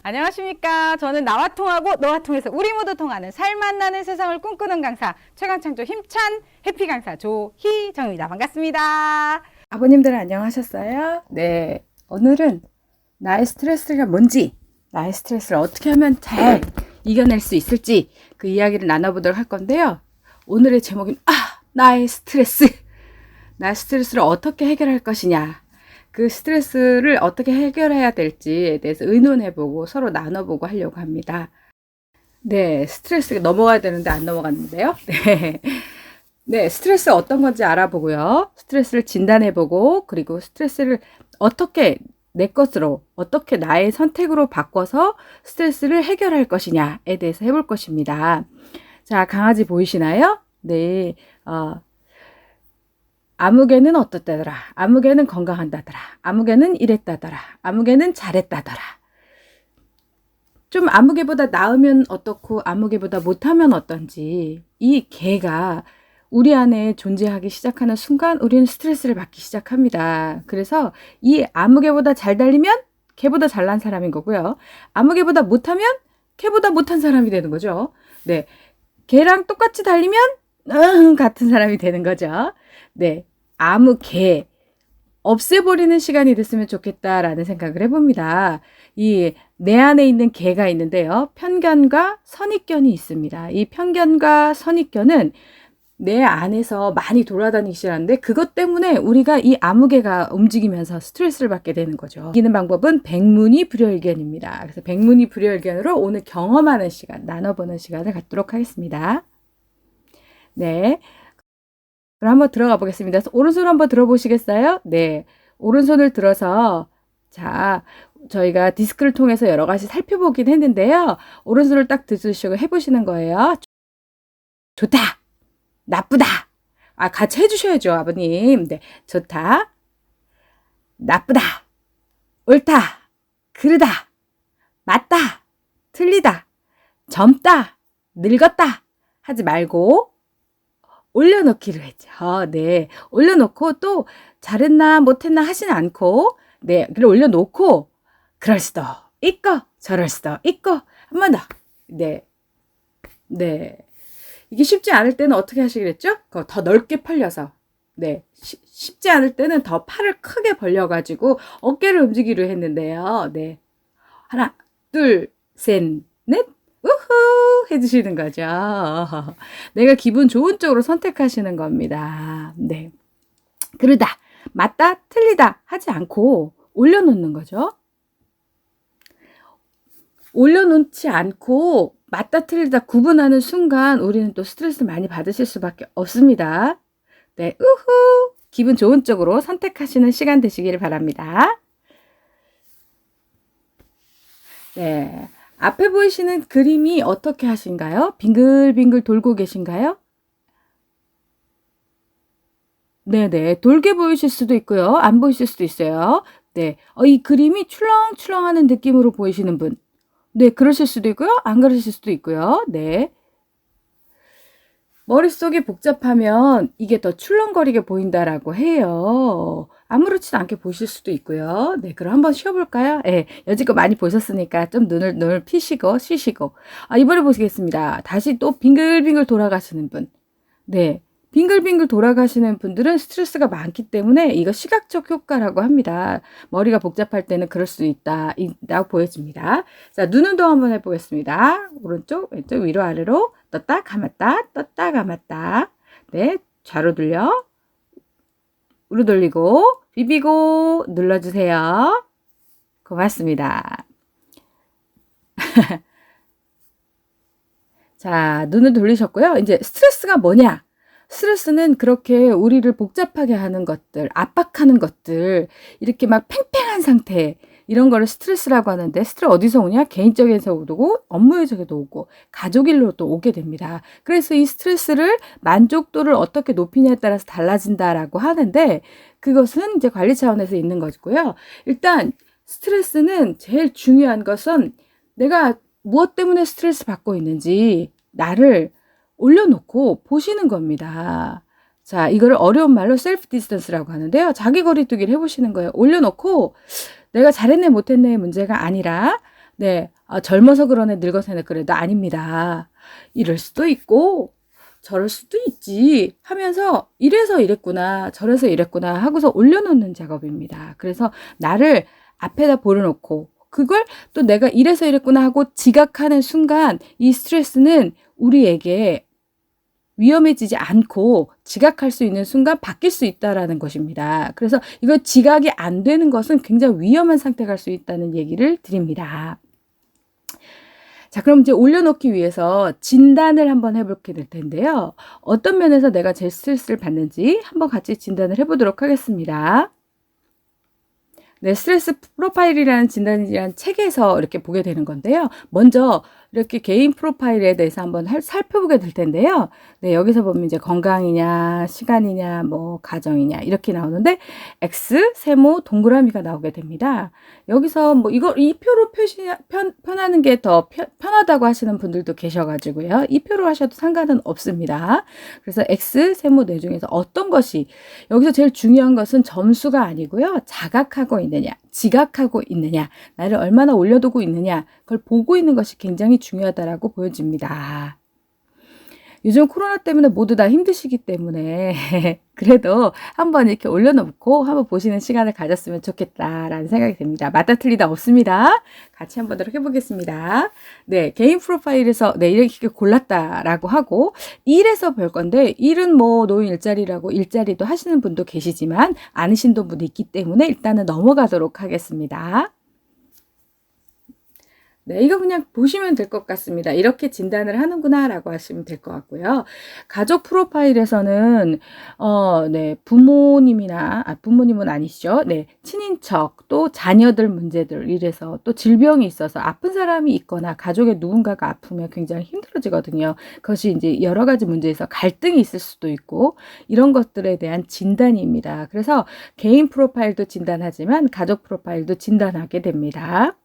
안녕하십니까. 저는 나와 통하고 너와 통해서 우리 모두 통하는 살 만나는 세상을 꿈꾸는 강사 최강창조 힘찬 해피 강사 조희정입니다. 반갑습니다. 아버님들 안녕하셨어요? 네, 오늘은 나의 스트레스가 뭔지, 나의 스트레스를 어떻게 하면 잘 이겨낼 수 있을지 그 이야기를 나눠보도록 할 건데요. 오늘의 제목은 나의 스트레스. 나의 스트레스를 어떻게 해결할 것이냐, 그 스트레스를 어떻게 해결해야 될지에 대해서 의논해보고 서로 나눠보고 하려고 합니다. 네, 스트레스가 넘어가야 되는데 안 넘어갔는데요. 네, 스트레스 어떤 건지 알아보고요. 스트레스를 진단해보고, 그리고 스트레스를 어떻게 내 것으로, 어떻게 나의 선택으로 바꿔서 스트레스를 해결할 것이냐에 대해서 해볼 것입니다. 자, 강아지 보이시나요? 네, 아무개는 어떻다더라. 아무개는 건강한다더라. 아무개는 이랬다더라. 아무개는 잘했다더라. 좀 아무개보다 나으면 어떻고 아무개보다 못하면 어떤지, 이 개가 우리 안에 존재하기 시작하는 순간 우리는 스트레스를 받기 시작합니다. 그래서 이 아무개보다 잘 달리면 개보다 잘난 사람인 거고요. 아무개보다 못하면 개보다 못한 사람이 되는 거죠. 네, 개랑 똑같이 달리면 같은 사람이 되는 거죠. 네, 아무 개 없애버리는 시간이 됐으면 좋겠다라는 생각을 해봅니다. 이 내 안에 있는 개가 있는데요. 편견과 선입견이 있습니다. 이 편견과 선입견은 내 안에서 많이 돌아다니기 시작하는데, 그것 때문에 우리가 이 아무개가 움직이면서 스트레스를 받게 되는 거죠. 이기는 방법은 백문이불여일견입니다. 그래서 백문이불여일견으로 오늘 경험하는 시간, 나눠보는 시간을 갖도록 하겠습니다. 네, 그럼 한번 들어가 보겠습니다. 오른손 한번 들어보시겠어요? 네, 오른손을 들어서, 자, 저희가 디스크를 통해서 여러 가지 살펴보긴 했는데요. 오른손을 딱 드시고 해보시는 거예요. 좋다, 나쁘다. 같이 해주셔야죠, 아버님. 네, 좋다, 나쁘다, 옳다, 그르다, 맞다, 틀리다, 젊다, 늙었다 하지 말고 올려놓기로 했죠. 네, 올려놓고 또 잘했나 못했나 하진 않고, 네, 그걸 올려놓고 그럴 수도 있고 저럴 수도 있고 한 번 더. 네, 네. 이게 쉽지 않을 때는 어떻게 하시겠죠? 더 넓게 벌려서. 네, 쉽지 않을 때는 더 팔을 크게 벌려가지고 어깨를 움직이려 했는데요. 네, 하나, 둘, 셋, 넷, 우후 해주시는 거죠. 내가 기분 좋은 쪽으로 선택하시는 겁니다. 네, 그러다, 맞다, 틀리다 하지 않고 올려놓는 거죠. 올려놓지 않고 맞다 틀리다 구분하는 순간 우리는 또 스트레스 많이 받으실 수밖에 없습니다. 네, 우후, 기분 좋은 쪽으로 선택하시는 시간 되시기를 바랍니다. 네, 앞에 보이시는 그림이 어떻게 하신가요? 빙글빙글 돌고 계신가요? 네네, 돌게 보이실 수도 있고요. 안 보이실 수도 있어요. 네, 이 그림이 출렁출렁하는 느낌으로 보이시는 분. 네, 그러실 수도 있고요. 안 그러실 수도 있고요. 네. 머릿속이 복잡하면 이게 더 출렁거리게 보인다라고 해요. 아무렇지도 않게 보실 수도 있고요. 네, 그럼 한번 쉬어볼까요? 네, 여지껏 많이 보셨으니까 좀 눈을 피시고 쉬시고. 이번에 보시겠습니다. 다시 또 빙글빙글 돌아가시는 분. 네, 빙글빙글 돌아가시는 분들은 스트레스가 많기 때문에 이거 시각적 효과라고 합니다. 머리가 복잡할 때는 그럴 수 있다고 보여집니다. 자, 눈 운동 한번 해보겠습니다. 오른쪽, 왼쪽, 위로, 아래로 떴다, 감았다, 떴다, 감았다. 네, 좌로 돌려, 우로 돌리고, 비비고, 눌러주세요. 고맙습니다. 자, 눈을 돌리셨고요. 이제 스트레스가 뭐냐? 스트레스는 그렇게 우리를 복잡하게 하는 것들, 압박하는 것들, 이렇게 막 팽팽한 상태, 이런 거를 스트레스라고 하는데, 스트레스 어디서 오냐? 개인적에서도 오고, 업무에서도 오고, 가족 일로도 오게 됩니다. 그래서 이 스트레스를 만족도를 어떻게 높이냐에 따라서 달라진다라고 하는데, 그것은 이제 관리 차원에서 있는 거고요. 일단 스트레스는 제일 중요한 것은 내가 무엇 때문에 스트레스 받고 있는지 나를 올려놓고 보시는 겁니다. 자, 이거를 어려운 말로 셀프 디스턴스라고 하는데요. 자기 거리두기를 해보시는 거예요. 올려놓고 내가 잘했네 못했네의 문제가 아니라 네, 젊어서 그러네, 늙어서 그래도 아닙니다. 이럴 수도 있고, 저럴 수도 있지 하면서 이래서 이랬구나, 저래서 이랬구나 하고서 올려놓는 작업입니다. 그래서 나를 앞에다 보려놓고, 그걸 또 내가 이래서 이랬구나 하고 지각하는 순간 이 스트레스는 우리에게 위험해지지 않고 지각할 수 있는 순간 바뀔 수 있다라는 것입니다. 그래서 이거 지각이 안 되는 것은 굉장히 위험한 상태가 갈 수 있다는 얘기를 드립니다. 자, 그럼 이제 올려놓기 위해서 진단을 한번 해볼게 될 텐데요. 어떤 면에서 내가 제일 스트레스를 받는지 한번 같이 진단을 해보도록 하겠습니다. 네, 스트레스 프로파일이라는 진단이라는 책에서 이렇게 보게 되는 건데요. 먼저 이렇게 개인 프로파일에 대해서 한번 살펴보게 될 텐데요. 네, 여기서 보면 이제 건강이냐, 시간이냐, 뭐 가정이냐 이렇게 나오는데 X, 세모, 동그라미가 나오게 됩니다. 여기서 뭐 이 표로 표하는 게 더 편하다고 하시는 분들도 계셔가지고요. 이 표로 하셔도 상관은 없습니다. 그래서 X, 세모 네 중에서 어떤 것이 여기서 제일 중요한 것은 점수가 아니고요. 자각하고 있느냐, 지각하고 있느냐, 나를 얼마나 올려두고 있느냐, 그걸 보고 있는 것이 굉장히 중요하다라고 보여집니다. 요즘 코로나 때문에 모두 다 힘드시기 때문에 그래도 한번 이렇게 올려놓고 한번 보시는 시간을 가졌으면 좋겠다라는 생각이 듭니다. 맞다 틀리다 없습니다. 같이 한번 해보겠습니다. 네, 개인 프로파일에서 네, 이렇게 골랐다라고 하고 1에서 볼 건데 1은 뭐 노인 일자리라고 일자리도 하시는 분도 계시지만 아니신 분도 있기 때문에 일단은 넘어가도록 하겠습니다. 네, 이거 그냥 보시면 될 것 같습니다. 이렇게 진단을 하는구나 라고 하시면 될 것 같고요. 가족 프로파일에서는 네, 부모님은 아니시죠. 네, 친인척, 또 자녀들 문제들, 이래서 또 질병이 있어서 아픈 사람이 있거나 가족의 누군가가 아프면 굉장히 힘들어지거든요. 그것이 이제 여러 가지 문제에서 갈등이 있을 수도 있고 이런 것들에 대한 진단입니다. 그래서 개인 프로파일도 진단하지만 가족 프로파일도 진단하게 됩니다.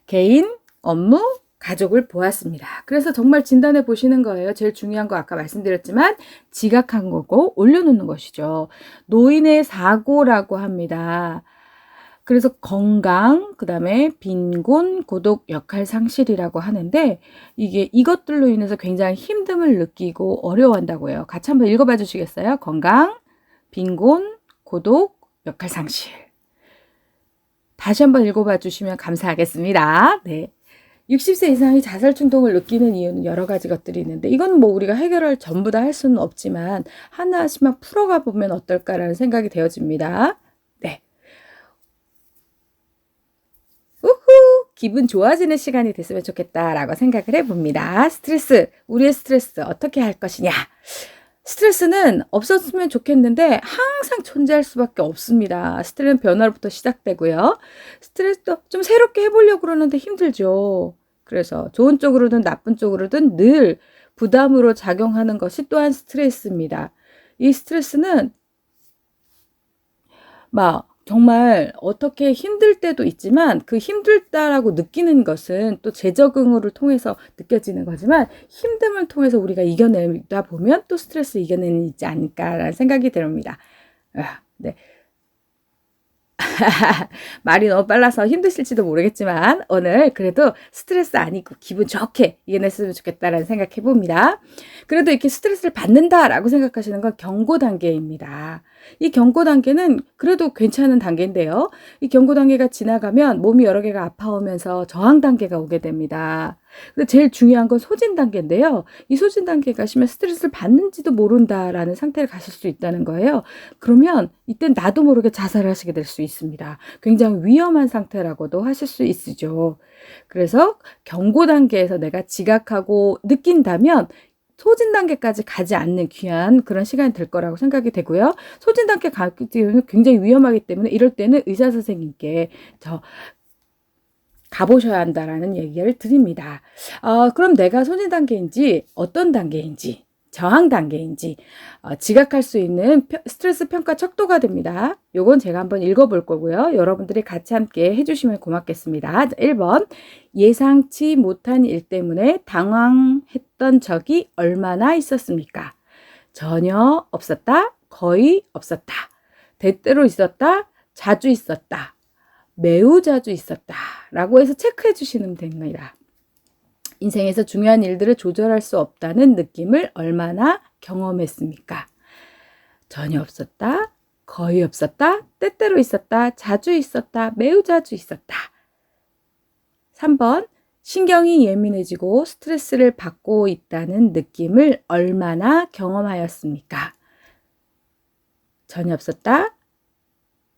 개인, 업무, 가족을 보았습니다. 그래서 정말 진단해 보시는 거예요. 제일 중요한 거 아까 말씀드렸지만 지각한 거고 올려놓는 것이죠. 노인의 사고라고 합니다. 그래서 건강, 그 다음에 빈곤, 고독, 역할 상실이라고 하는데 이것들로 인해서 굉장히 힘듦을 느끼고 어려워한다고 해요. 같이 한번 읽어봐 주시겠어요? 건강, 빈곤, 고독, 역할 상실. 다시 한번 읽어봐 주시면 감사하겠습니다. 네. 60세 이상이 자살 충동을 느끼는 이유는 여러 가지 것들이 있는데 이건 뭐 우리가 해결할 전부 다 할 수는 없지만 하나씩만 풀어가 보면 어떨까라는 생각이 되어집니다. 네. 우후! 기분 좋아지는 시간이 됐으면 좋겠다라고 생각을 해봅니다. 우리의 스트레스 어떻게 할 것이냐? 스트레스는 없었으면 좋겠는데 항상 존재할 수밖에 없습니다. 스트레스는 변화로부터 시작되고요. 스트레스도 좀 새롭게 해보려고 그러는데 힘들죠. 그래서 좋은 쪽으로든 나쁜 쪽으로든 늘 부담으로 작용하는 것이 또한 스트레스입니다. 이 스트레스는 정말 어떻게 힘들 때도 있지만 그 힘들다라고 느끼는 것은 또 재적응을 통해서 느껴지는 거지만 힘듦을 통해서 우리가 이겨내다 보면 또 스트레스 이겨내는 있지 않을까라는 생각이 듭니다. 네. 말이 너무 빨라서 힘드실지도 모르겠지만 오늘 그래도 스트레스 아니고 기분 좋게 이겨냈으면 좋겠다라는 생각해 봅니다. 그래도 이렇게 스트레스를 받는다라고 생각하시는 건 경고 단계입니다. 이 경고 단계는 그래도 괜찮은 단계인데요. 이 경고 단계가 지나가면 몸이 여러 개가 아파오면서 저항 단계가 오게 됩니다. 근데 제일 중요한 건 소진 단계인데요. 이 소진 단계에 가시면 스트레스를 받는지도 모른다라는 상태를 가실 수 있다는 거예요. 그러면 이때 나도 모르게 자살하시게 될 수 있습니다. 굉장히 위험한 상태라고도 하실 수 있으죠. 그래서 경고 단계에서 내가 지각하고 느낀다면 소진 단계까지 가지 않는 귀한 그런 시간이 될 거라고 생각이 되고요. 소진 단계 가기 때문에 굉장히 위험하기 때문에 이럴 때는 의사 선생님께 가보셔야 한다라는 얘기를 드립니다. 그럼 내가 소진 단계인지 어떤 단계인지 저항 단계인지 지각할 수 있는 스트레스 평가 척도가 됩니다. 요건 제가 한번 읽어볼 거고요. 여러분들이 같이 함께 해주시면 고맙겠습니다. 1번 예상치 못한 일 때문에 당황했던 적이 얼마나 있었습니까? 전혀 없었다, 거의 없었다, 때때로 있었다, 자주 있었다, 매우 자주 있었다 라고 해서 체크해 주시면 됩니다. 인생에서 중요한 일들을 조절할 수 없다는 느낌을 얼마나 경험했습니까? 전혀 없었다, 거의 없었다, 때때로 있었다, 자주 있었다, 매우 자주 있었다. 3번, 신경이 예민해지고 스트레스를 받고 있다는 느낌을 얼마나 경험하였습니까? 전혀 없었다,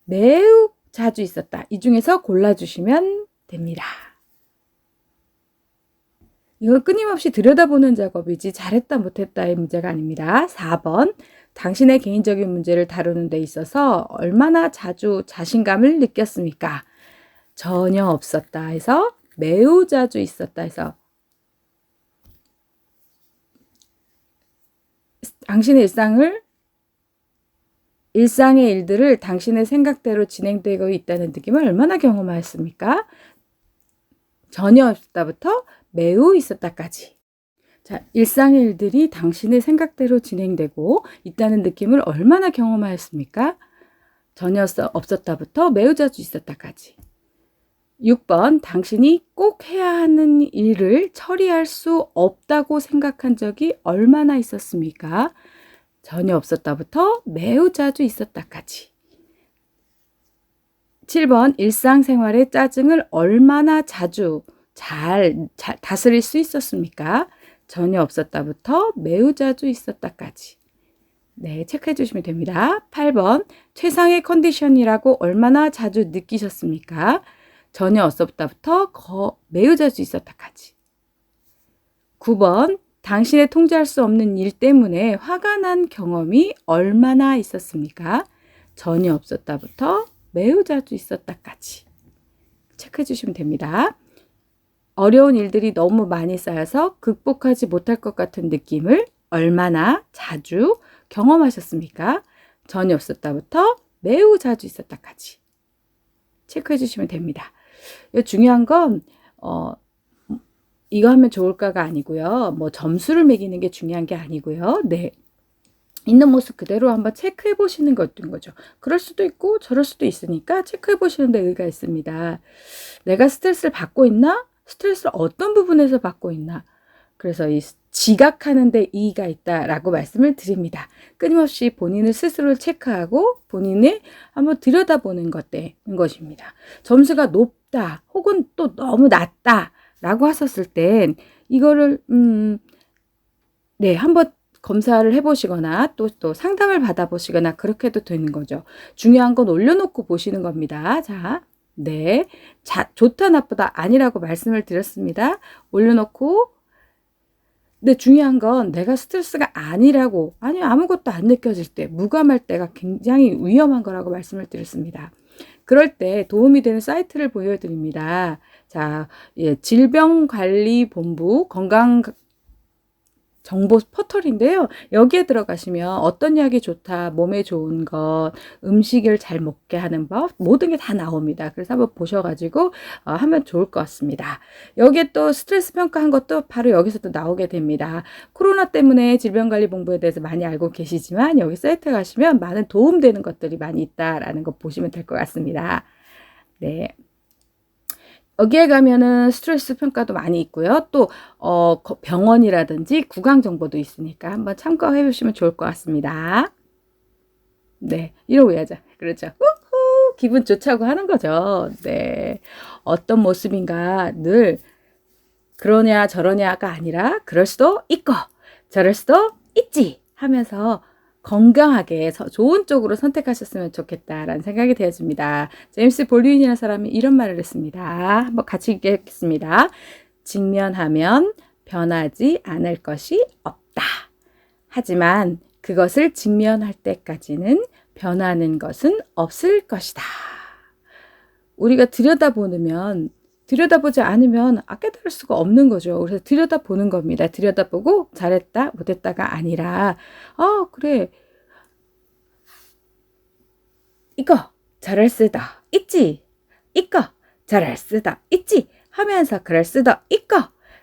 매우 자주 있었다. 이 중에서 골라주시면 됩니다. 이걸 끊임없이 들여다보는 작업이지 잘했다 못했다의 문제가 아닙니다. 4번, 당신의 개인적인 문제를 다루는 데 있어서 얼마나 자주 자신감을 느꼈습니까? 전혀 없었다 해서 매우 자주 있었다 해서 당신의 일상의 일들을 당신의 생각대로 진행되고 있다는 느낌을 얼마나 경험하였습니까? 전혀 없었다부터 매우 있었다까지. 자, 일상의 일들이 당신의 생각대로 진행되고 있다는 느낌을 얼마나 경험하였습니까? 전혀 없었다부터 매우 자주 있었다까지. 6번, 당신이 꼭 해야 하는 일을 처리할 수 없다고 생각한 적이 얼마나 있었습니까? 전혀 없었다부터 매우 자주 있었다까지. 7번, 일상생활의 짜증을 얼마나 자주 잘 다스릴 수 있었습니까? 전혀 없었다부터 매우 자주 있었다까지. 네, 체크해 주시면 됩니다. 8번, 최상의 컨디션이라고 얼마나 자주 느끼셨습니까? 전혀 없었다부터 매우 자주 있었다까지. 9번, 당신의 통제할 수 없는 일 때문에 화가 난 경험이 얼마나 있었습니까? 전혀 없었다부터 매우 자주 있었다까지. 체크해 주시면 됩니다. 어려운 일들이 너무 많이 쌓여서 극복하지 못할 것 같은 느낌을 얼마나 자주 경험하셨습니까? 전혀 없었다부터 매우 자주 있었다까지. 체크해 주시면 됩니다. 중요한 건 이거 하면 좋을까가 아니고요. 뭐 점수를 매기는 게 중요한 게 아니고요. 네. 있는 모습 그대로 한번 체크해 보시는 것인 거죠. 그럴 수도 있고 저럴 수도 있으니까 체크해 보시는 데 의의가 있습니다. 내가 스트레스를 받고 있나? 스트레스를 어떤 부분에서 받고 있나? 그래서 이 지각하는 데 이의가 있다라고 말씀을 드립니다. 끊임없이 본인을 스스로 체크하고 본인을 한번 들여다보는 것입니다. 점수가 높다 혹은 또 너무 낮다 라고 하셨을 땐 이거를 네, 한번 검사를 해보시거나 또 상담을 받아보시거나 그렇게 해도 되는 거죠. 중요한 건 올려놓고 보시는 겁니다. 자, 네, 좋다 나쁘다 아니라고 말씀을 드렸습니다. 올려놓고 근데 중요한 건 내가 스트레스가 아니라고 아니 아무것도 안 느껴질 때 무감할 때가 굉장히 위험한 거라고 말씀을 드렸습니다. 그럴 때 도움이 되는 사이트를 보여드립니다. 자, 예, 질병관리본부 정보 포털인데요. 여기에 들어가시면 어떤 약이 좋다, 몸에 좋은 것, 음식을 잘 먹게 하는 법, 모든 게 다 나옵니다. 그래서 한번 보셔가지고 하면 좋을 것 같습니다. 여기에 또 스트레스 평가한 것도 바로 여기서도 나오게 됩니다. 코로나 때문에 질병관리본부에 대해서 많이 알고 계시지만 여기 사이트에 가시면 많은 도움되는 것들이 많이 있다라는 거 보시면 될 것 같습니다. 네. 여기에 가면은 스트레스 평가도 많이 있고요. 또 병원이라든지 구강 정보도 있으니까 한번 참고해 보시면 좋을 것 같습니다. 네, 이러고 해야죠. 그렇죠. 우후, 기분 좋자고 하는 거죠. 네, 어떤 모습인가 늘 그러냐 저러냐가 아니라 그럴 수도 있고 저럴 수도 있지 하면서 건강하게 좋은 쪽으로 선택하셨으면 좋겠다라는 생각이 되어집니다. 제임스 볼류인이라는 사람이 이런 말을 했습니다. 한번 같이 읽겠습니다. 직면하면 변하지 않을 것이 없다. 하지만 그것을 직면할 때까지는 변하는 것은 없을 것이다. 우리가 들여다보지 않으면 깨달을 수가 없는 거죠. 그래서 들여다보는 겁니다. 들여다보고 잘했다, 못했다가 아니라 그래. 이거 잘할 쓰다 있지. 이거 잘할 쓰다 있지. 하면서 그럴 수도 있고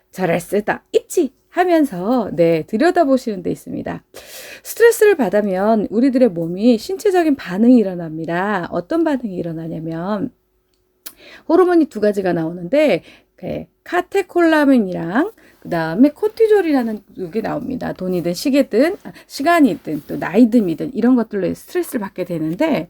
잘할 쓰다 있지. 하면서 네, 들여다보시는 데 있습니다. 스트레스를 받으면 우리들의 몸이 신체적인 반응이 일어납니다. 어떤 반응이 일어나냐면 호르몬이 두 가지가 나오는데 카테콜라민이랑 그 다음에 코티졸이라는 게 나옵니다. 돈이든 시간이든 또 나이듦이든 이런 것들로 스트레스를 받게 되는데,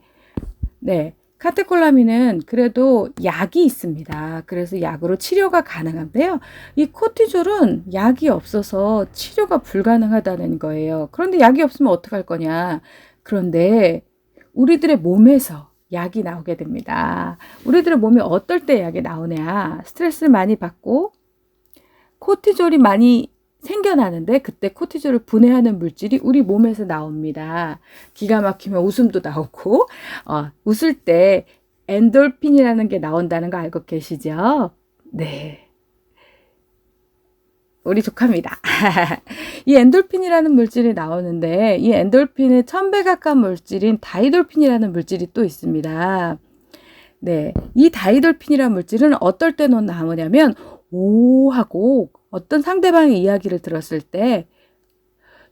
네, 카테콜라민은 그래도 약이 있습니다. 그래서 약으로 치료가 가능한데요. 이 코티졸은 약이 없어서 치료가 불가능하다는 거예요. 그런데 약이 없으면 어떡할 거냐. 그런데 우리들의 몸에서 약이 나오게 됩니다. 우리들의 몸에 어떨 때 약이 나오냐. 스트레스를 많이 받고 코티졸이 많이 생겨나는데 그때 코티졸을 분해하는 물질이 우리 몸에서 나옵니다. 기가 막히면 웃음도 나오고 웃을 때 엔돌핀이라는 게 나온다는 거 알고 계시죠? 네. 우리 조카입니다. 이 엔돌핀이라는 물질이 나오는데 이 엔돌핀의 1000배 가까운 물질인 다이돌핀이라는 물질이 또 있습니다. 네, 이 다이돌핀이라는 물질은 어떨 때 나오냐면 오 하고 어떤 상대방의 이야기를 들었을 때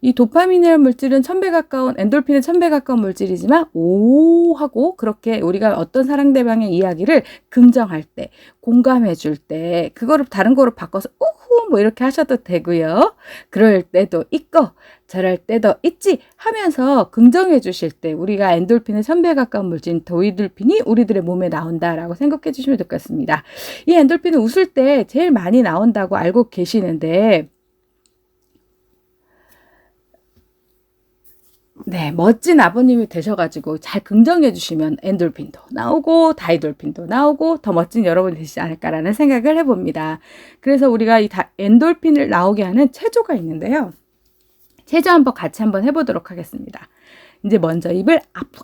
이 도파민이라는 물질은 1000배 가까운 엔돌핀은 1000배 가까운 물질이지만 오 하고 그렇게 우리가 어떤 상대방의 이야기를 긍정할 때 공감해 줄 때 그거를 다른 거로 바꿔서 우후 뭐 이렇게 하셔도 되고요. 그럴 때도 있고 저럴 때도 있지 하면서 긍정해 주실 때 우리가 엔돌핀의 1000배 가까운 물질인 도이돌핀이 우리들의 몸에 나온다라고 생각해 주시면 될 것 같습니다. 이 엔돌핀은 웃을 때 제일 많이 나온다고 알고 계시는데 네, 멋진 아버님이 되셔가지고 잘 긍정해 주시면 엔돌핀도 나오고 다이돌핀도 나오고 더 멋진 여러분이 되시지 않을까라는 생각을 해봅니다. 그래서 우리가 이 엔돌핀을 나오게 하는 체조가 있는데요. 체조 한번 같이 한번 해보도록 하겠습니다. 이제 먼저 입을 아프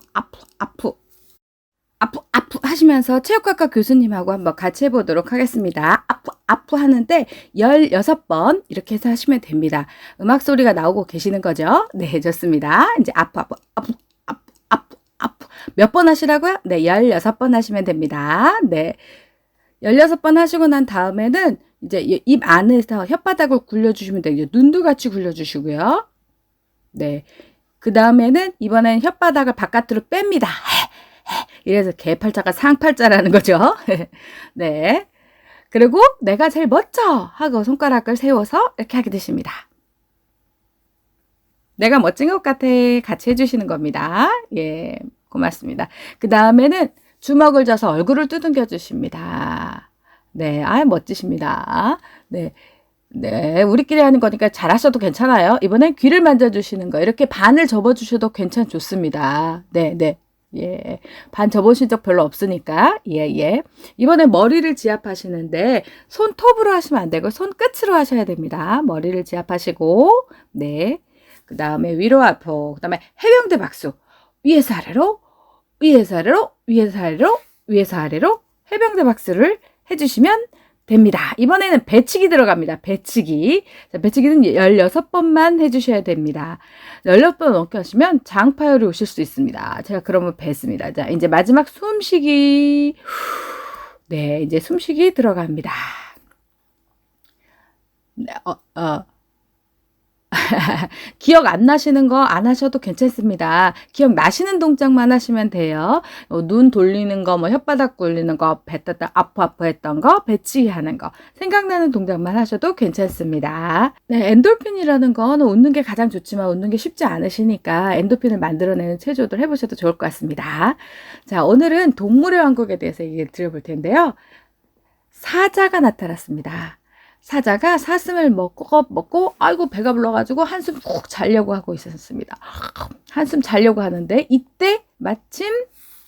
하시면서 체육학과 교수님하고 한번 같이 해보도록 하겠습니다. 아프 하는데 16번 이렇게 해서 하시면 됩니다. 음악 소리가 나오고 계시는 거죠? 네, 좋습니다. 이제 아프 몇 번 하시라고요? 네, 16번 하시면 됩니다. 네, 16번 하시고 난 다음에는 이제 입 안에서 혓바닥을 굴려주시면 되죠. 눈도 같이 굴려주시고요. 네, 그 다음에는 이번엔 혓바닥을 바깥으로 뺍니다. 이래서 개팔자가 상팔자라는 거죠. 네. 그리고 내가 제일 멋져 하고 손가락을 세워서 이렇게 하게 되십니다. 내가 멋진 것 같아 같이 해주시는 겁니다. 예, 고맙습니다. 그 다음에는 주먹을 져서 얼굴을 두둥겨 주십니다. 네, 멋지십니다. 네. 네, 우리끼리 하는 거니까 잘하셔도 괜찮아요. 이번엔 귀를 만져주시는 거 이렇게 반을 접어주셔도 좋습니다. 네. 예, 반 접으신 적 별로 없으니까 예. 이번에 머리를 지압하시는데 손톱으로 하시면 안 되고 손끝으로 하셔야 됩니다. 머리를 지압하시고 네, 그 다음에 위로 앞으로 그 다음에 해병대 박수 위에서 아래로 위에서 아래로 위에서 아래로 위에서 아래로 해병대 박수를 해주시면 됩니다. 이번에는 배치기 들어갑니다. 배치기. 자, 배치기는 16번만 해주셔야 됩니다. 16번 넘게 하시면 장파열이 오실 수 있습니다. 제가 그러면 뱉습니다. 자, 이제 마지막 숨쉬기. 네, 이제 숨쉬기 들어갑니다. 네, 기억 안 나시는 거 안 하셔도 괜찮습니다. 기억 나시는 동작만 하시면 돼요. 눈 돌리는 거, 혓바닥 굴리는 거, 뱉었다 아프 했던 거, 배치기 하는 거, 생각나는 동작만 하셔도 괜찮습니다. 네, 엔돌핀이라는 건 웃는 게 가장 좋지만 웃는 게 쉽지 않으시니까 엔돌핀을 만들어내는 체조들 해보셔도 좋을 것 같습니다. 자, 오늘은 동물의 왕국에 대해서 얘기를 드려볼 텐데요. 사자가 나타났습니다. 사자가 사슴을 먹고 아이고 배가 불러가지고 한숨 푹 자려고 하고 있었습니다. 한숨 자려고 하는데 이때 마침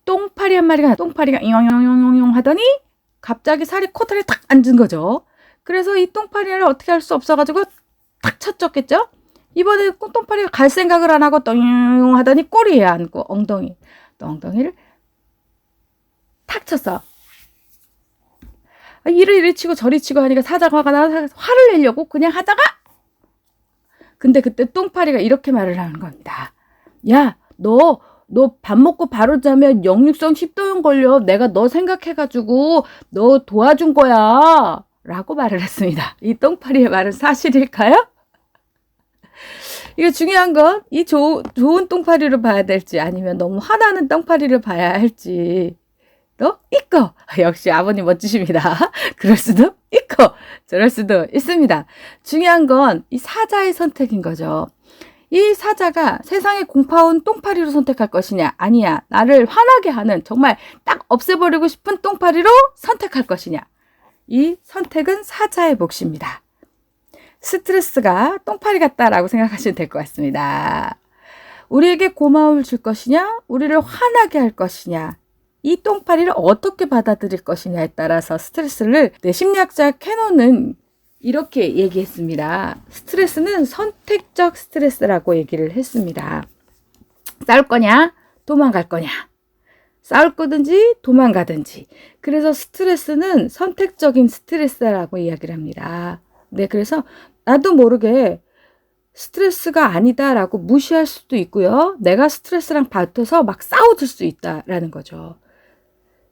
똥파리 한 마리가 잉잉잉잉 하더니 갑자기 살이 코털에 탁 앉은 거죠. 그래서 이 똥파리를 어떻게 할 수 없어가지고 탁 쳤었겠죠. 이번에 똥파리가 갈 생각을 안 하고 똥 하더니 꼬리에 앉고 엉덩이를 탁 쳤어. 이리 치고 저리 치고 하니까 사자가 화가 나서 화를 내려고 그냥 하다가 근데 그때 똥파리가 이렇게 말을 하는 겁니다. 야, 너 밥 먹고 바로 자면 역류성 식도염 걸려. 내가 너 생각해가지고 너 도와준 거야. 라고 말을 했습니다. 이 똥파리의 말은 사실일까요? 이게 중요한 건 이 좋은 똥파리를 봐야 될지 아니면 너무 화나는 똥파리를 봐야 할지 수도 있고 역시 아버님 멋지십니다. 그럴 수도 있고 저럴 수도 있습니다. 중요한 건 이 사자의 선택인 거죠. 이 사자가 세상에 공파온 똥파리로 선택할 것이냐 아니야 나를 화나게 하는 정말 딱 없애버리고 싶은 똥파리로 선택할 것이냐 이 선택은 사자의 몫입니다. 스트레스가 똥파리 같다라고 생각하시면 될 것 같습니다. 우리에게 고마움을 줄 것이냐 우리를 화나게 할 것이냐 이 똥파리를 어떻게 받아들일 것이냐에 따라서 스트레스를 심리학자 캐논은 이렇게 얘기했습니다. 스트레스는 선택적 스트레스라고 얘기를 했습니다. 싸울 거냐 도망갈 거냐 싸울 거든지 도망가든지 그래서 스트레스는 선택적인 스트레스라고 이야기를 합니다. 네, 그래서 나도 모르게 스트레스가 아니다라고 무시할 수도 있고요. 내가 스트레스랑 받아서 막 싸워들 수 있다라는 거죠.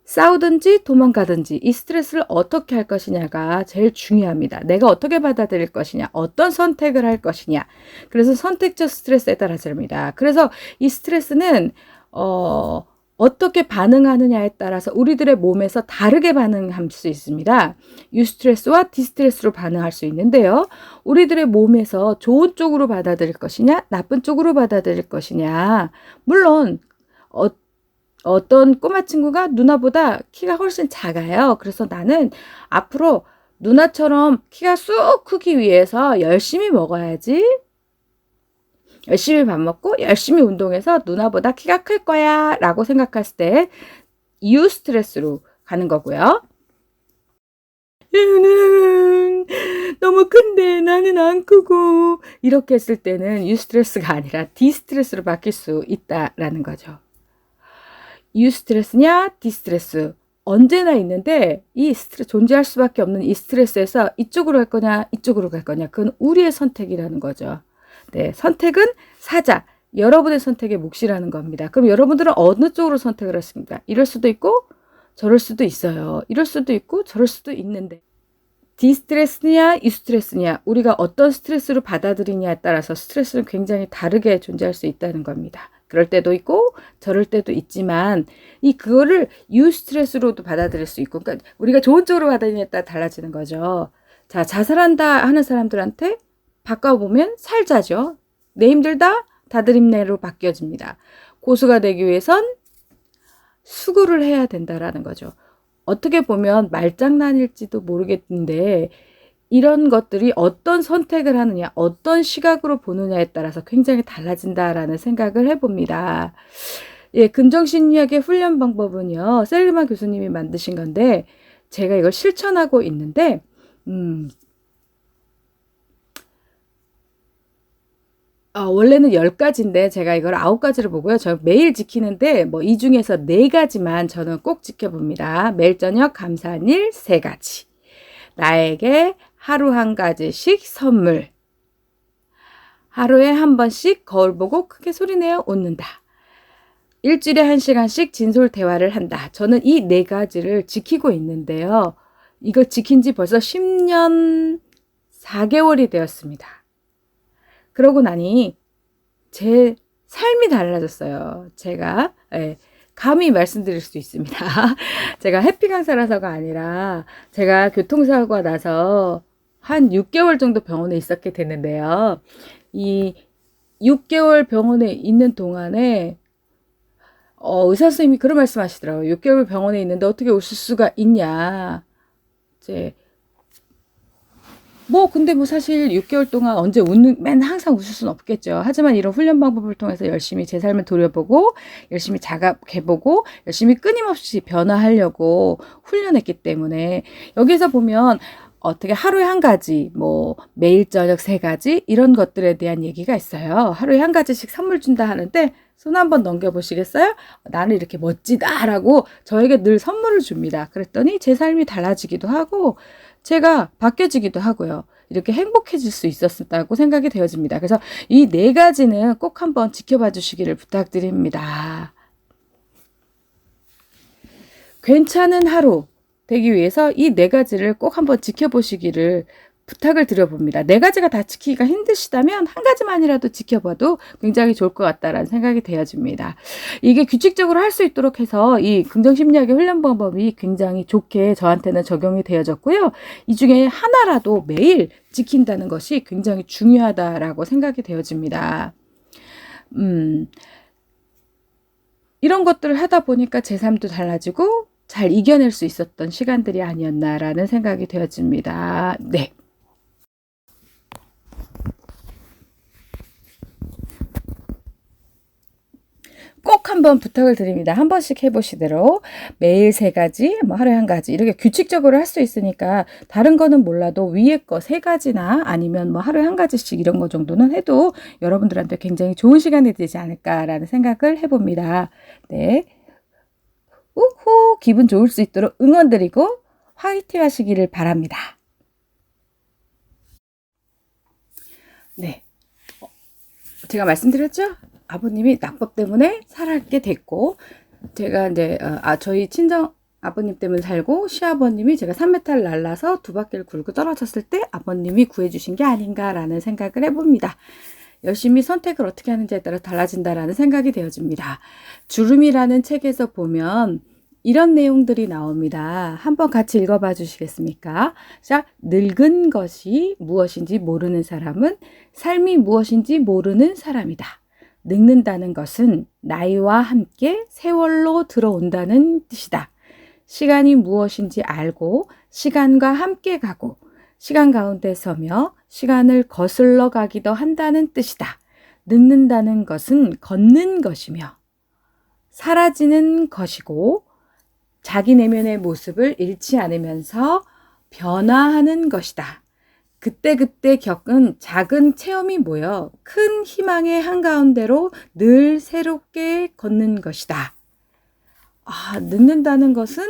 싸우든지 도망가든지 이 스트레스를 어떻게 할 것이냐가 제일 중요합니다. 내가 어떻게 받아들일 것이냐, 어떤 선택을 할 것이냐. 그래서 선택적 스트레스에 따라 다릅니다. 그래서 이 스트레스는 어떻게 반응하느냐에 따라서 우리들의 몸에서 다르게 반응할 수 있습니다. 유스트레스와 디스트레스로 반응할 수 있는데요. 우리들의 몸에서 좋은 쪽으로 받아들일 것이냐, 나쁜 쪽으로 받아들일 것이냐. 물론 어떤 꼬마 친구가 누나보다 키가 훨씬 작아요. 그래서 나는 앞으로 누나처럼 키가 쑥 크기 위해서 열심히 먹어야지. 열심히 밥 먹고 열심히 운동해서 누나보다 키가 클 거야 라고 생각했을 때 유스트레스로 가는 거고요. 얘는 너무 큰데 나는 안 크고 이렇게 했을 때는 유스트레스가 아니라 디스트레스로 바뀔 수 있다라는 거죠. 유스트레스냐 디스트레스 언제나 있는데 이 스트레스 존재할 수밖에 없는 이 스트레스에서 이쪽으로 갈 거냐 이쪽으로 갈 거냐 그건 우리의 선택이라는 거죠. 네, 선택은 사자 여러분의 선택의 몫이라는 겁니다. 그럼 여러분들은 어느 쪽으로 선택을 했습니까? 이럴 수도 있고 저럴 수도 있어요. 이럴 수도 있고 저럴 수도 있는데 디스트레스냐 유스트레스냐 우리가 어떤 스트레스를 받아들이냐에 따라서 스트레스는 굉장히 다르게 존재할 수 있다는 겁니다. 그럴 때도 있고 저럴 때도 있지만 그거를 유스트레스로도 받아들일 수 있고 그러니까 우리가 좋은 쪽으로 받아들이냐에 따라 달라지는 거죠. 자, 자살한다 하는 사람들한테 바꿔보면 살자죠. 내 힘들다 다들 힘내로 바뀌어집니다. 고수가 되기 위해선 수고를 해야 된다라는 거죠. 어떻게 보면 말장난일지도 모르겠는데 이런 것들이 어떤 선택을 하느냐, 어떤 시각으로 보느냐에 따라서 굉장히 달라진다라는 생각을 해봅니다. 예, 긍정심리학의 훈련 방법은요, 셀리만 교수님이 만드신 건데, 제가 이걸 실천하고 있는데, 원래는 10가지인데 제가 이걸 9가지를 보고요. 저 매일 지키는데 이 중에서 4가지만 저는 꼭 지켜봅니다. 매일 저녁 감사한 일 3가지. 나에게 하루 1가지씩 선물. 하루에 1번씩 거울 보고 크게 소리내어 웃는다. 일주일에 1시간씩 진솔 대화를 한다. 저는 이 4가지를 지키고 있는데요. 이걸 지킨 지 벌써 10년 4개월이 되었습니다. 그러고 나니 제 삶이 달라졌어요. 제가 감히 말씀드릴 수 있습니다. 제가 해피 강사라서가 아니라 제가 교통사고가 나서 한 6개월 정도 병원에 있었게 됐는데요. 이 6개월 병원에 있는 동안에 의사 선생님이 그런 말씀 하시더라고요. 6개월 병원에 있는데 어떻게 웃을 수가 있냐. 근데 사실 6개월 동안 언제 항상 웃을 수는 없겠죠. 하지만 이런 훈련 방법을 통해서 열심히 제 삶을 돌려보고, 열심히 자각해보고, 열심히 끊임없이 변화하려고 훈련했기 때문에, 여기서 보면, 어떻게 하루에 1가지, 매일 저녁 3가지, 이런 것들에 대한 얘기가 있어요. 하루에 1가지씩 선물 준다 하는데, 손 한번 넘겨보시겠어요? 나는 이렇게 멋지다라고 저에게 늘 선물을 줍니다. 그랬더니 제 삶이 달라지기도 하고, 제가 바뀌어지기도 하고요. 이렇게 행복해질 수 있었다고 생각이 되어집니다. 그래서 이 4가지는 꼭 한번 지켜봐 주시기를 부탁드립니다. 괜찮은 하루 되기 위해서 이 4가지를 꼭 한번 지켜보시기를 부탁을 드려봅니다. 네 가지가 다 지키기가 힘드시다면 한 가지만이라도 지켜봐도 굉장히 좋을 것 같다라는 생각이 되어집니다. 이게 규칙적으로 할 수 있도록 해서 이 긍정심리학의 훈련 방법이 굉장히 좋게 저한테는 적용이 되어졌고요. 이 중에 하나라도 매일 지킨다는 것이 굉장히 중요하다라고 생각이 되어집니다. 이런 것들을 하다 보니까 제 삶도 달라지고 잘 이겨낼 수 있었던 시간들이 아니었나라는 생각이 되어집니다. 네. 꼭 한번 부탁을 드립니다. 한 번씩 해보시도록 매일 3가지, 뭐 하루에 1가지 이렇게 규칙적으로 할 수 있으니까 다른 거는 몰라도 위에 거 3가지나 아니면 뭐 하루에 1가지씩 이런 거 정도는 해도 여러분들한테 굉장히 좋은 시간이 되지 않을까라는 생각을 해봅니다. 네. 우후 기분 좋을 수 있도록 응원드리고 화이팅 하시기를 바랍니다. 네. 제가 말씀드렸죠? 아버님이 낙법 때문에 살게 됐고, 제가 이제, 저희 친정 아버님 때문에 살고, 시아버님이 제가 3m 날라서 2바퀴를 굴고 떨어졌을 때 아버님이 구해주신 게 아닌가라는 생각을 해봅니다. 열심히 선택을 어떻게 하는지에 따라 달라진다라는 생각이 되어집니다. 주름이라는 책에서 보면 이런 내용들이 나옵니다. 한번 같이 읽어봐 주시겠습니까? 자, 늙은 것이 무엇인지 모르는 사람은 삶이 무엇인지 모르는 사람이다. 늙는다는 것은 나이와 함께 세월로 들어온다는 뜻이다. 시간이 무엇인지 알고 시간과 함께 가고 시간 가운데 서며 시간을 거슬러 가기도 한다는 뜻이다. 늙는다는 것은 걷는 것이며 사라지는 것이고 자기 내면의 모습을 잃지 않으면서 변화하는 것이다. 그때그때 겪은 작은 체험이 모여 큰 희망의 한가운데로 늘 새롭게 걷는 것이다. 늙는다는 것은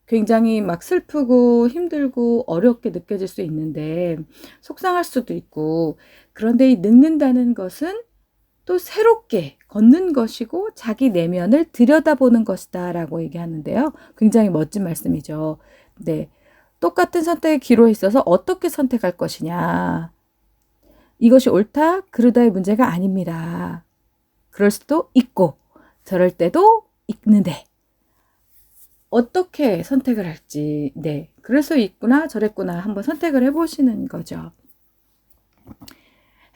굉장히 막 슬프고 힘들고 어렵게 느껴질 수 있는데 속상할 수도 있고, 그런데 이 늙는다는 것은 또 새롭게 걷는 것이고 자기 내면을 들여다보는 것이다 라고 얘기하는데요. 굉장히 멋진 말씀이죠. 네. 똑같은 선택의 기로에 있어서 어떻게 선택할 것이냐. 이것이 옳다, 그르다의 문제가 아닙니다. 그럴 수도 있고 저럴 때도 있는데 어떻게 선택을 할지, 네, 그럴 수 있구나 저랬구나 한번 선택을 해보시는 거죠.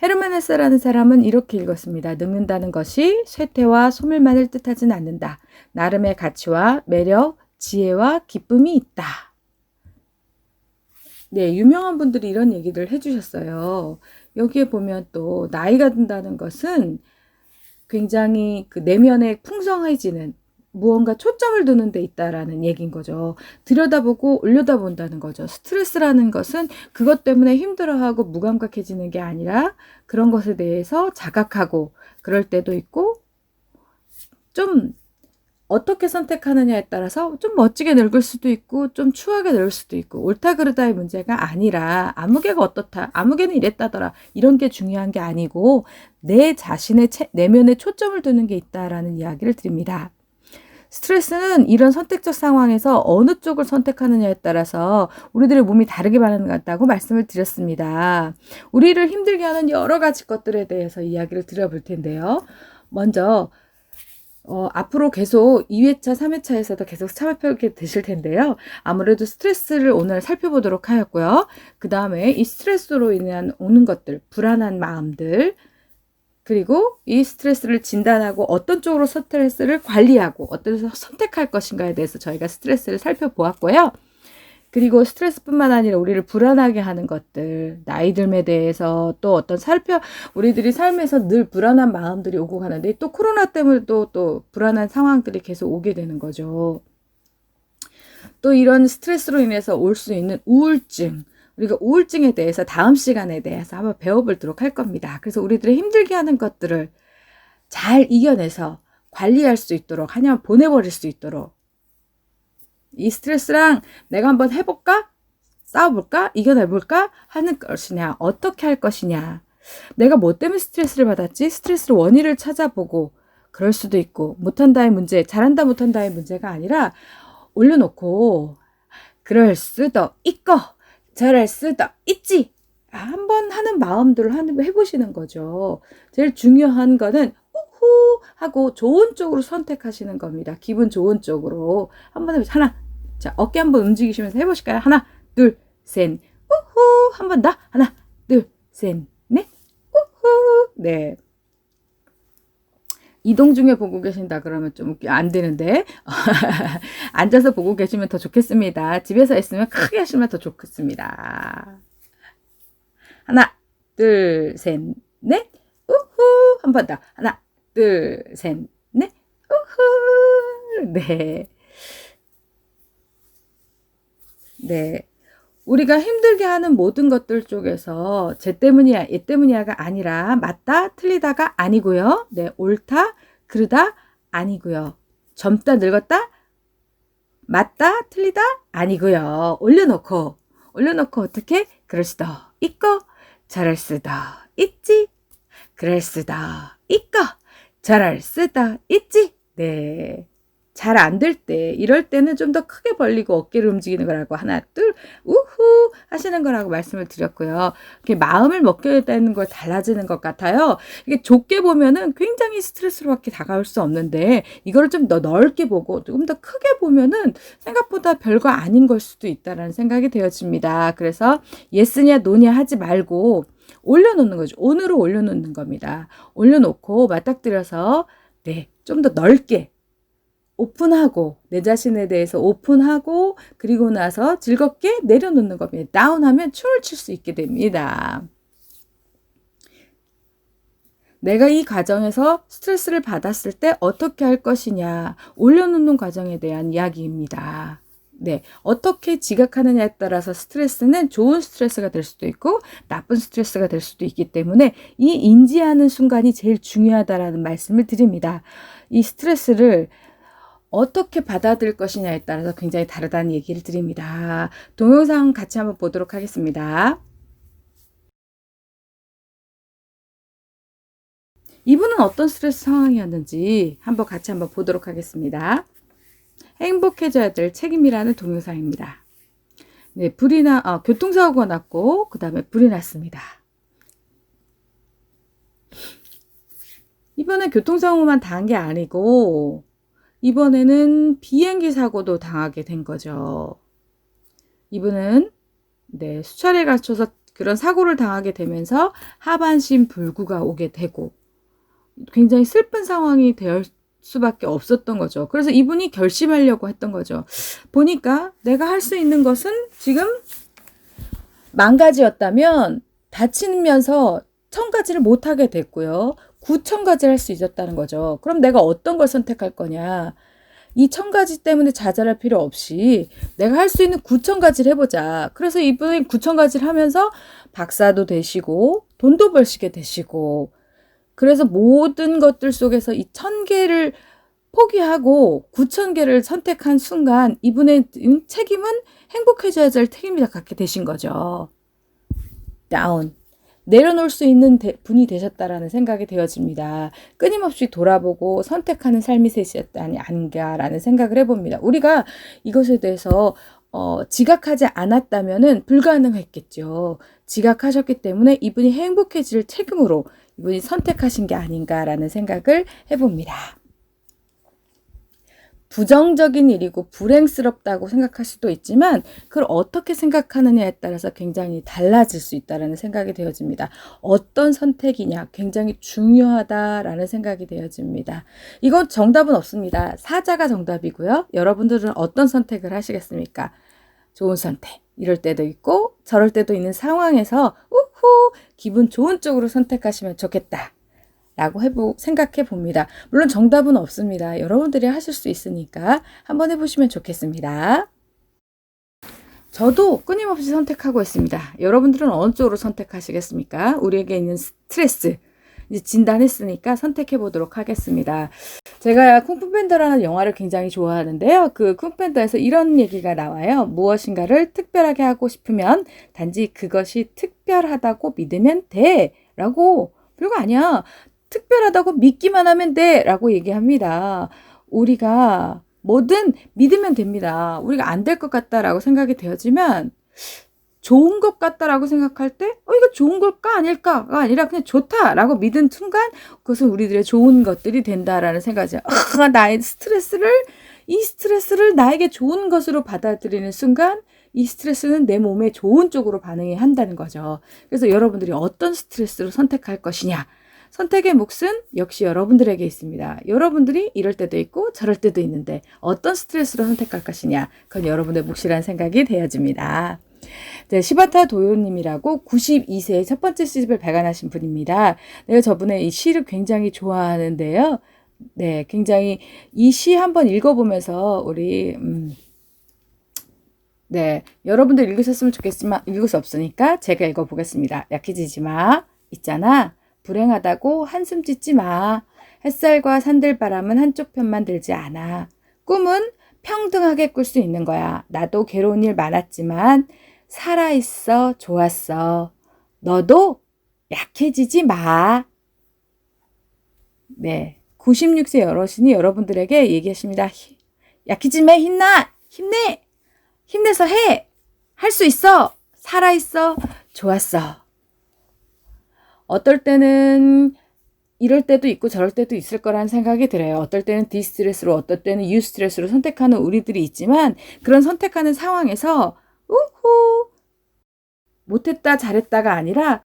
헤르만 헤세라는 사람은 이렇게 읽었습니다. 늙는다는 것이 쇠퇴와 소멸만을 뜻하지는 않는다. 나름의 가치와 매력, 지혜와 기쁨이 있다. 네, 유명한 분들이 이런 얘기를 해주셨어요. 여기에 보면 또 나이가 든다는 것은 굉장히 그 내면에 풍성해지는 무언가 초점을 두는 데 있다라는 얘기인 거죠. 들여다보고 올려다본다는 거죠. 스트레스라는 것은 그것 때문에 힘들어하고 무감각해지는 게 아니라 그런 것에 대해서 자각하고 그럴 때도 있고, 좀 어떻게 선택하느냐에 따라서 좀 멋지게 늙을 수도 있고 좀 추하게 늙을 수도 있고, 옳다 그르다의 문제가 아니라 아무개가 어떻다, 아무개는 이랬다더라, 이런 게 중요한 게 아니고 내 자신의 내면에 초점을 두는 게 있다라는 이야기를 드립니다. 스트레스는 이런 선택적 상황에서 어느 쪽을 선택하느냐에 따라서 우리들의 몸이 다르게 반응한다고 말씀을 드렸습니다. 우리를 힘들게 하는 여러 가지 것들에 대해서 이야기를 드려볼 텐데요. 먼저 앞으로 계속 2회차, 3회차에서도 계속 참여하게 되실 텐데요. 아무래도 스트레스를 오늘 살펴보도록 하였고요. 그 다음에 이 스트레스로 인한 오는 것들, 불안한 마음들, 그리고 이 스트레스를 진단하고 어떤 쪽으로 스트레스를 관리하고 어떤 선택할 것인가에 대해서 저희가 스트레스를 살펴보았고요. 그리고 스트레스뿐만 아니라 우리를 불안하게 하는 것들, 나이 듦에 대해서 또 어떤 우리들이 삶에서 늘 불안한 마음들이 오고 가는데 또 코로나 때문에 또 불안한 상황들이 계속 오게 되는 거죠. 또 이런 스트레스로 인해서 올 수 있는 우울증, 우리가 우울증에 대해서 다음 시간에 대해서 한번 배워보도록 할 겁니다. 그래서 우리들의 힘들게 하는 것들을 잘 이겨내서 관리할 수 있도록, 하냐면 보내버릴 수 있도록, 이 스트레스랑 내가 한번 해볼까? 싸워볼까? 이겨내볼까? 하는 것이냐? 어떻게 할 것이냐? 내가 뭐 때문에 스트레스를 받았지? 스트레스의 원인을 찾아보고, 그럴 수도 있고, 못한다의 문제, 잘한다 못한다의 문제가 아니라 올려놓고 그럴 수도 있고 잘할 수도 있지. 한번 하는 마음대로 해보시는 거죠. 제일 중요한 거는 우후 하고 좋은 쪽으로 선택하시는 겁니다. 기분 좋은 쪽으로. 한번 해보세요. 하나, 자, 어깨 한번 움직이시면서 해보실까요? 하나, 둘, 셋, 우후. 한 번 더. 하나, 둘, 셋, 넷, 우후. 네. 이동 중에 보고 계신다 그러면 좀 안 되는데 앉아서 보고 계시면 더 좋겠습니다. 집에서 했으면 크게 하시면 더 좋겠습니다. 하나, 둘, 셋, 넷, 우후. 한 번 더. 하나, 둘, 셋, 넷, 우후. 네. 네. 우리가 힘들게 하는 모든 것들 쪽에서 쟤 때문이야, 얘 때문이야가 아니라 맞다, 틀리다가 아니고요. 네, 옳다, 그르다 아니고요. 젊다, 늙었다, 맞다, 틀리다 아니고요. 올려놓고 어떻게? 그럴 수도 있고 잘할 수도 있지. 그럴 수도 있고 잘할 수도 있지. 네. 잘 안 될 때, 이럴 때는 좀 더 크게 벌리고 어깨를 움직이는 거라고 하나, 둘, 우후 하시는 거라고 말씀을 드렸고요. 이렇게 마음을 먹게 되는 걸 달라지는 것 같아요. 이게 좁게 보면은 굉장히 스트레스로밖에 다가올 수 없는데, 이거를 좀 더 넓게 보고 조금 더 크게 보면은 생각보다 별거 아닌 걸 수도 있다라는 생각이 되어집니다. 그래서 예스냐 노냐 하지 말고 올려놓는 거죠. 온으로 올려놓는 겁니다. 올려놓고 맞닥뜨려서 네, 좀 더 넓게 오픈하고 내 자신에 대해서 오픈하고 그리고 나서 즐겁게 내려놓는 겁니다. 다운하면 춤을 출 수 있게 됩니다. 내가 이 과정에서 스트레스를 받았을 때 어떻게 할 것이냐 올려놓는 과정에 대한 이야기입니다. 네, 어떻게 지각하느냐에 따라서 스트레스는 좋은 스트레스가 될 수도 있고 나쁜 스트레스가 될 수도 있기 때문에 이 인지하는 순간이 제일 중요하다라는 말씀을 드립니다. 이 스트레스를 어떻게 받아들일 것이냐에 따라서 굉장히 다르다는 얘기를 드립니다. 동영상 같이 한번 보도록 하겠습니다. 이분은 어떤 스트레스 상황이었는지 같이 한번 보도록 하겠습니다. 행복해져야 될 책임이라는 동영상입니다. 네, 교통사고가 났고 그 다음에 불이 났습니다. 이번에 교통사고만 당한 게 아니고 이번에는 비행기 사고도 당하게 된 거죠. 이분은 네, 수차례에 걸쳐서 그런 사고를 당하게 되면서 하반신 불구가 오게 되고 굉장히 슬픈 상황이 될 수밖에 없었던 거죠. 그래서 이분이 결심하려고 했던 거죠. 보니까 내가 할 수 있는 것은 지금 10,000가지였다면 다치면서 1,000가지를 못하게 됐고요. 9,000가지를 할 수 있었다는 거죠. 그럼 내가 어떤 걸 선택할 거냐. 이 1,000가지 때문에 좌절할 필요 없이 내가 할 수 있는 9,000가지를 해보자. 그래서 이분이 9,000가지를 하면서 박사도 되시고 돈도 벌시게 되시고 그래서 모든 것들 속에서 이 1,000개를 포기하고 9,000개를 선택한 순간 이분의 책임은 행복해져야 될 책임이다 갖게 되신 거죠. 다운. 내려놓을 수 있는 분이 되셨다라는 생각이 되어집니다. 끊임없이 돌아보고 선택하는 삶이 되셨다니 아닌가라는 생각을 해봅니다. 우리가 이것에 대해서 지각하지 않았다면은 불가능했겠죠. 지각하셨기 때문에 이분이 행복해질 책임으로 이분이 선택하신 게 아닌가라는 생각을 해봅니다. 부정적인 일이고 불행스럽다고 생각할 수도 있지만 그걸 어떻게 생각하느냐에 따라서 굉장히 달라질 수 있다는 생각이 되어집니다. 어떤 선택이냐 굉장히 중요하다라는 생각이 되어집니다. 이건 정답은 없습니다. 사자가 정답이고요. 여러분들은 어떤 선택을 하시겠습니까? 좋은 선택. 이럴 때도 있고 저럴 때도 있는 상황에서 우후 기분 좋은 쪽으로 선택하시면 좋겠다. 라고 생각해 봅니다. 물론 정답은 없습니다. 여러분들이 하실 수 있으니까 한번 해보시면 좋겠습니다. 저도 끊임없이 선택하고 있습니다. 여러분들은 어느 쪽으로 선택하시겠습니까? 우리에게 있는 스트레스 이제 진단했으니까 선택해 보도록 하겠습니다. 제가 쿵푸팬더라는 영화를 굉장히 좋아하는데요. 그 쿵푸팬더에서 이런 얘기가 나와요. 무엇인가를 특별하게 하고 싶으면 단지 그것이 특별하다고 믿으면 돼 라고 별거 아니야. 특별하다고 믿기만 하면 돼 라고 얘기합니다. 우리가 뭐든 믿으면 됩니다. 우리가 안 될 것 같다라고 생각이 되어지면 좋은 것 같다라고 생각할 때 이거 좋은 걸까 아닐까가 아니라 그냥 좋다라고 믿은 순간 그것은 우리들의 좋은 것들이 된다라는 생각이죠. 나의 이 스트레스를 나에게 좋은 것으로 받아들이는 순간 이 스트레스는 내 몸에 좋은 쪽으로 반응이 한다는 거죠. 그래서 여러분들이 어떤 스트레스를 선택할 것이냐. 선택의 몫은 역시 여러분들에게 있습니다. 여러분들이 이럴 때도 있고 저럴 때도 있는데 어떤 스트레스를 선택할 것이냐. 그건 여러분의 몫이라는 생각이 되어집니다. 네, 시바타 도요님이라고 92세의 첫 번째 시집을 발간하신 분입니다. 내가 저분의 이 시를 굉장히 좋아하는데요. 네, 굉장히 이 시 한번 읽어보면서 우리 네, 여러분들 읽으셨으면 좋겠지만 읽을 수 없으니까 제가 읽어보겠습니다. 약해지지 마. 있잖아. 불행하다고 한숨 짓지 마. 햇살과 산들바람은 한쪽 편만 들지 않아. 꿈은 평등하게 꿀 수 있는 거야. 나도 괴로운 일 많았지만 살아있어 좋았어. 너도 약해지지 마. 네, 96세 여러신이 여러분들에게 얘기하십니다. 약해지지 마. 힘내. 힘내서 해. 할 수 있어. 살아있어 좋았어. 어떨 때는 이럴 때도 있고 저럴 때도 있을 거라는 생각이 들어요. 어떨 때는 디스트레스로 어떨 때는 유스트레스로 선택하는 우리들이 있지만 그런 선택하는 상황에서 우후 못했다 잘했다가 아니라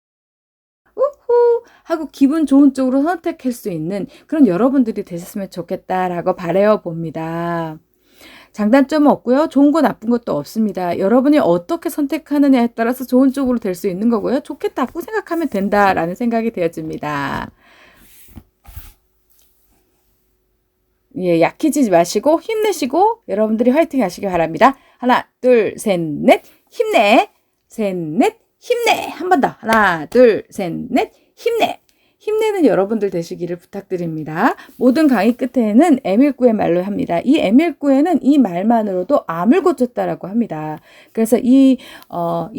우후 하고 기분 좋은 쪽으로 선택할 수 있는 그런 여러분들이 되셨으면 좋겠다라고 바라여 봅니다. 장단점은 없고요. 좋은 거 나쁜 것도 없습니다. 여러분이 어떻게 선택하느냐에 따라서 좋은 쪽으로 될 수 있는 거고요. 좋겠다고 생각하면 된다라는 생각이 되어집니다. 예, 약해지지 마시고 힘내시고 여러분들이 화이팅 하시기 바랍니다. 하나, 둘, 셋, 넷, 힘내. 셋, 넷, 힘내. 한 번 더. 하나, 둘, 셋, 넷, 힘내. 힘내는 여러분들 되시기를 부탁드립니다. 모든 강의 끝에는 에밀구의 말로 합니다. 이 에밀구에는 이 말만으로도 암을 고쳤다라고 합니다. 그래서 이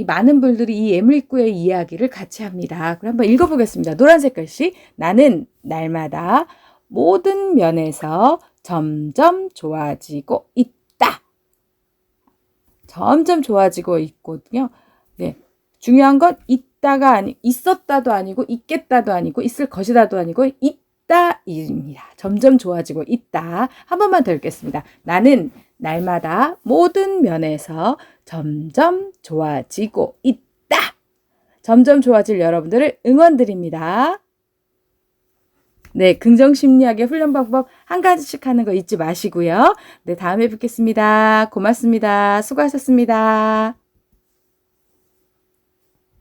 많은 분들이 이 에밀구의 이야기를 같이 합니다. 그럼 한번 읽어보겠습니다. 노란색 글씨. 나는 날마다 모든 면에서 점점 좋아지고 있다. 점점 좋아지고 있거든요. 네. 중요한 건 있었다도 아니고 있겠다도 아니고 있을 것이다도 아니고 있다입니다. 점점 좋아지고 있다. 한 번만 더 읽겠습니다. 나는 날마다 모든 면에서 점점 좋아지고 있다. 점점 좋아질 여러분들을 응원드립니다. 네, 긍정심리학의 훈련 방법 한 가지씩 하는 거 잊지 마시고요. 네, 다음에 뵙겠습니다. 고맙습니다. 수고하셨습니다.